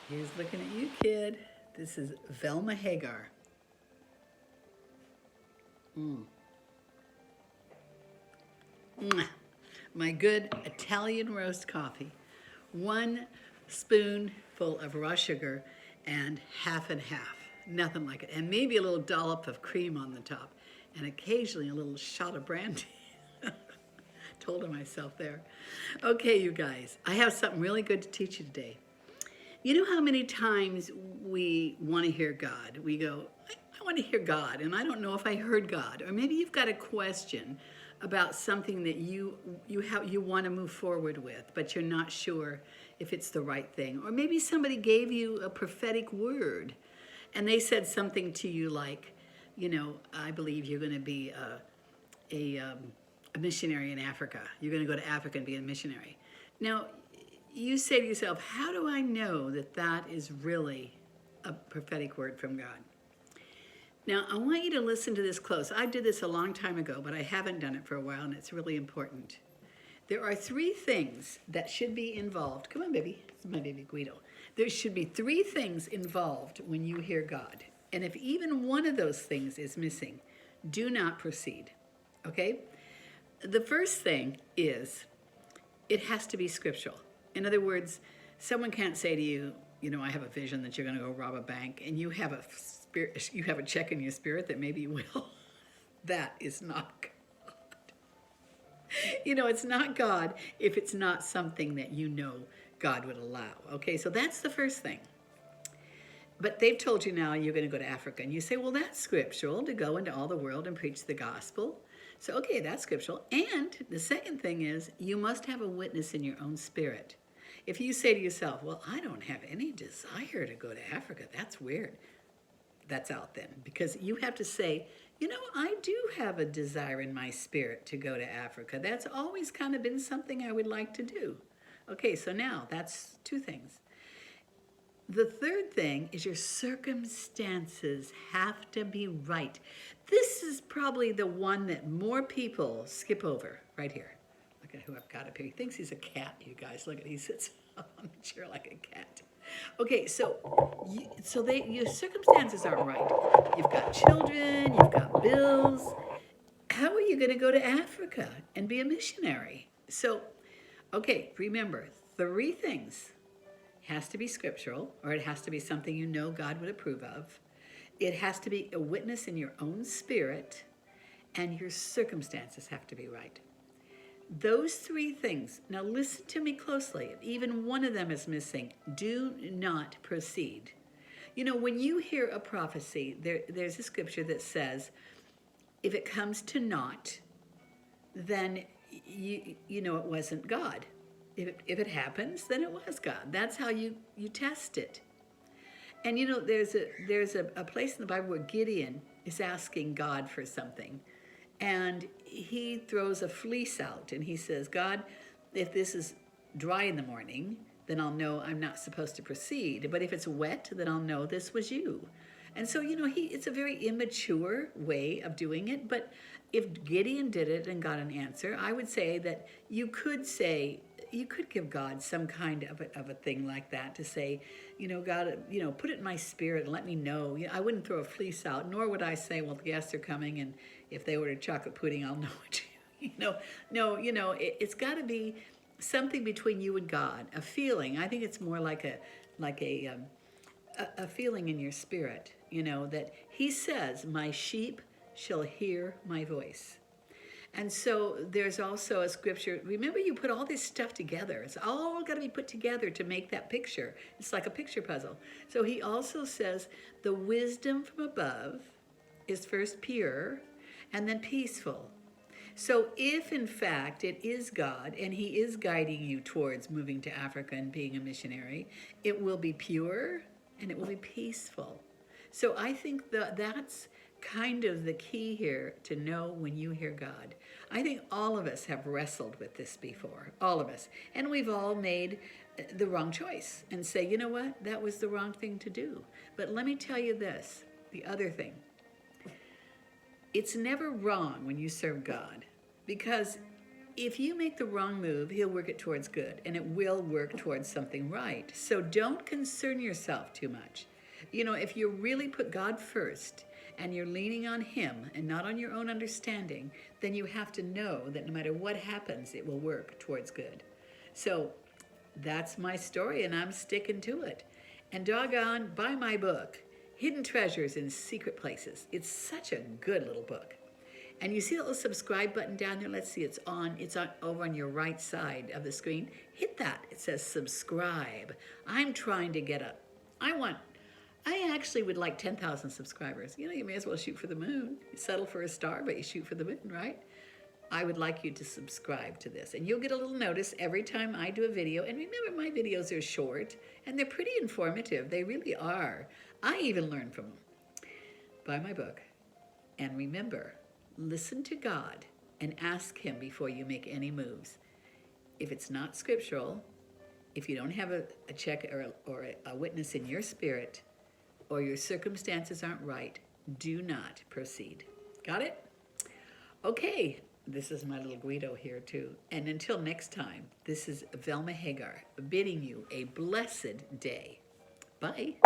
Here's looking at you, kid. This is Velma Hagar. Mm. Mwah. My good Italian roast coffee. 1 spoonful of raw sugar and half and half. Nothing like it. And maybe a little dollop of cream on the top. And occasionally a little shot of brandy. Told of myself there. Okay, you guys. I have something really good to teach you today. You know how many times we want to hear God? We go, I want to hear God, and I don't know if I heard God. Or maybe you've got a question about something that you want to move forward with, but you're not sure if it's the right thing. Or maybe somebody gave you a prophetic word, and they said something to you like, I believe you're going to be a missionary in Africa. You're going to go to Africa and be a missionary. Now, you say to yourself, how do I know that that is really a prophetic word from God? Now, I want you to listen to this close. I did this a long time ago, but I haven't done it for a while, and it's really important. There are 3 things that should be involved. Come on, baby. This is my baby Guido. There should be 3 things involved when you hear God. And if even one of those things is missing, do not proceed. Okay? The first thing is it has to be scriptural. In other words, someone can't say to you, I have a vision that you're going to go rob a bank, and you have a check in your spirit that maybe you will. That is not God. It's not God if it's not something that God would allow. Okay, so that's the first thing. But they've told you now you're going to go to Africa, and you say, well, that's scriptural, to go into all the world and preach the gospel. So, okay, that's scriptural. And the second thing is you must have a witness in your own spirit. If you say to yourself, well, I don't have any desire to go to Africa, that's weird. That's out then. Because you have to say, I do have a desire in my spirit to go to Africa. That's always kind of been something I would like to do. Okay, so now that's 2 things. The third thing is your circumstances have to be right. This is probably the one that more people skip over right here. Look at who I've got up here. He thinks he's a cat, you guys. Look at he sits on the chair like a cat. Okay, so your circumstances aren't right. You've got children, you've got bills. How are you going to go to Africa and be a missionary? So, okay, remember 3 things. Has to be scriptural, or it has to be something God would approve of. It has to be a witness in your own spirit, and your circumstances have to be right. Those 3 things, now listen to me closely. If even one of them is missing, do not proceed. When you hear a prophecy, there's a scripture that says, if it comes to naught, then it wasn't God. If it happens, then it was God. That's how you test it. And there's a place in the Bible where Gideon is asking God for something. And he throws a fleece out and he says, God, if this is dry in the morning, then I'll know I'm not supposed to proceed. But if it's wet, then I'll know this was you. And so, it's a very immature way of doing it. But if Gideon did it and got an answer, I would say that you could give God some kind of a thing like that to say, God, put it in my spirit and let me know. I wouldn't throw a fleece out, nor would I say, well, the guests are coming, and if they order chocolate pudding, I'll know it. It's got to be something between you and God, a feeling. I think it's more like a feeling in your spirit, that He says, my sheep shall hear my voice. And so there's also a scripture. Remember, you put all this stuff together. It's all got to be put together to make that picture. It's like a picture puzzle. So he also says the wisdom from above is first pure and then peaceful. So if in fact it is God and He is guiding you towards moving to Africa and being a missionary, it will be pure and it will be peaceful. So I think that's kind of the key here to know when you hear God. I think all of us have wrestled with this before, all of us. And we've all made the wrong choice and say, you know what, that was the wrong thing to do. But let me tell you this, the other thing. It's never wrong when you serve God, because if you make the wrong move, he'll work it towards good, and it will work towards something right. So don't concern yourself too much. You know, if you really put God first and you're leaning on him and not on your own understanding, then you have to know that no matter what happens, it will work towards good. So that's my story, and I'm sticking to it. And doggone, buy my book, Hidden Treasures in Secret Places. It's such a good little book. And you see that little subscribe button down there? Let's see, it's on over on your right side of the screen. Hit that. It says subscribe. I'm trying to get I actually would like 10,000 subscribers. You know, you may as well shoot for the moon. You settle for a star, but you shoot for the moon, right? I would like you to subscribe to this. And you'll get a little notice every time I do a video. And remember, my videos are short, and they're pretty informative. They really are. I even learn from them. Buy my book. And remember, listen to God and ask him before you make any moves. If it's not scriptural, if you don't have a check or a witness in your spirit, or your circumstances aren't right, do not proceed. Got it? Okay, this is my little Guido here too. And until next time, this is Velma Hagar bidding you a blessed day. Bye.